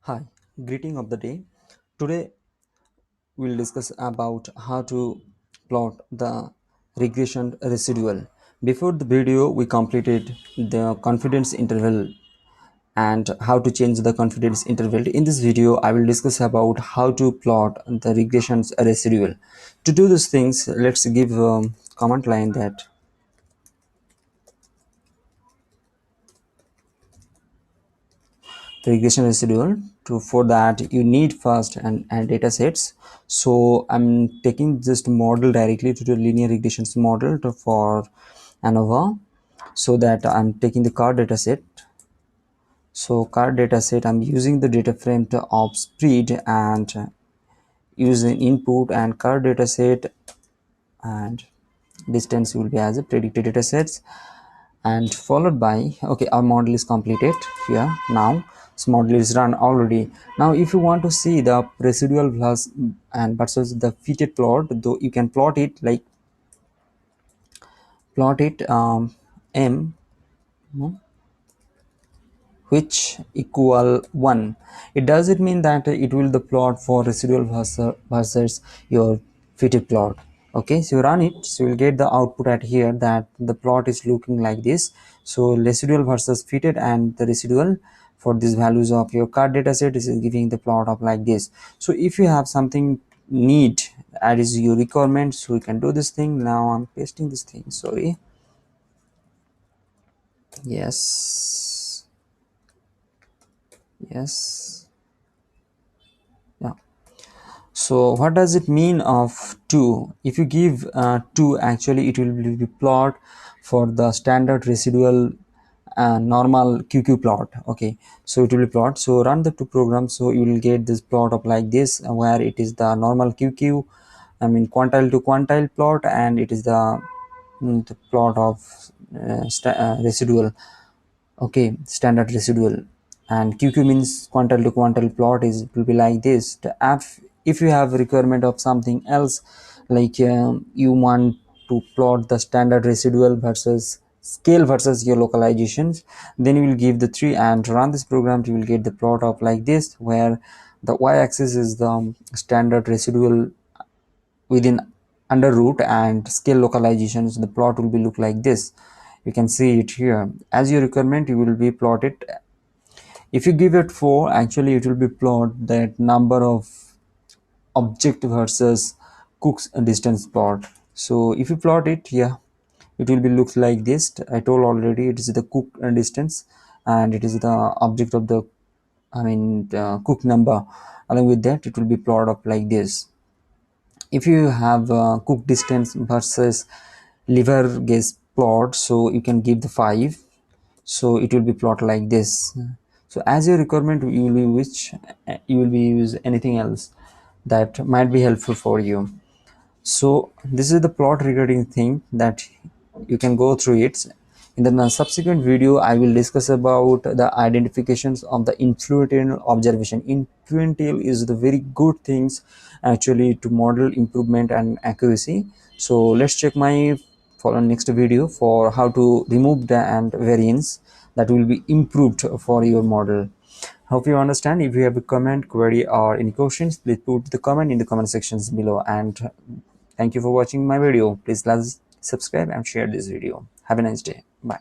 Hi, greeting of the day. Today we'll discuss about how to plot the regression residual. Before the video, we completed the confidence interval and how to change the confidence interval. In this video, I will discuss about how to plot the regression residual. To do these things, let's give a command line that the regression residual. For that you need first and data sets. So I'm taking just model directly to the linear regressions model for ANOVA, so that I'm taking the car data set. So car data set, I'm using the data frame of speed and using input and car data set, and distance will be as a predicted data sets, and followed by, okay, our model is completed here. Now this model is run already. Now if you want to see the residual plus and versus the fitted plot, though you can plot it like plot it m which equal 1. It does it mean that it will the plot for residual versus your fitted plot. Okay, so you run it, so you'll get the output at here that the plot is looking like this. So residual versus fitted and the residual for these values of your card data set is giving the plot of like this. So if you have something need that is your requirement, so you can do this thing. Now I'm pasting this thing, sorry. Yes, yes, yeah. So what does it mean of 2? If you give 2, actually it will be plot for the standard residual normal QQ plot. Okay, so it will be plot. So run the two programs, so you will get this plot of like this, where it is the normal QQ, I mean quantile to quantile plot, and it is the plot of residual. Okay, standard residual. And QQ means quantile to quantile plot is, it will be like this. If you have requirement of something else, like you want to plot the standard residual versus scale versus your localizations, then you will give the 3 and run this program. You will get the plot of like this, where the y-axis is the standard residual within under root, and scale localizations, the plot will be look like this. You can see it here. As your requirement, you will be plotted. If you give it 4, actually it will be plot that number of object versus Cook's distance plot. So if you plot it, yeah, it will be looks like this. I told already, it is the Cook distance, and it is the object of the, I mean the Cook number. Along with that, it will be plot up like this. If you have Cook distance versus liver gauge plot, so you can give the 5, so it will be plot like this. So as your requirement, you will be you will be use anything else that might be helpful for you. So this is the plot regarding thing that you can go through it. In the subsequent video, I will discuss about the identifications of the influential observation. Influential is the very good things actually to model improvement and accuracy. So let's check my for next video for how to remove the and variance that will be improved for your model. Hope you understand. If you have a comment, query, or any questions, please put the comment in the comment sections below. And thank you for watching my video. Please like, subscribe, and share this video. Have a nice day. Bye.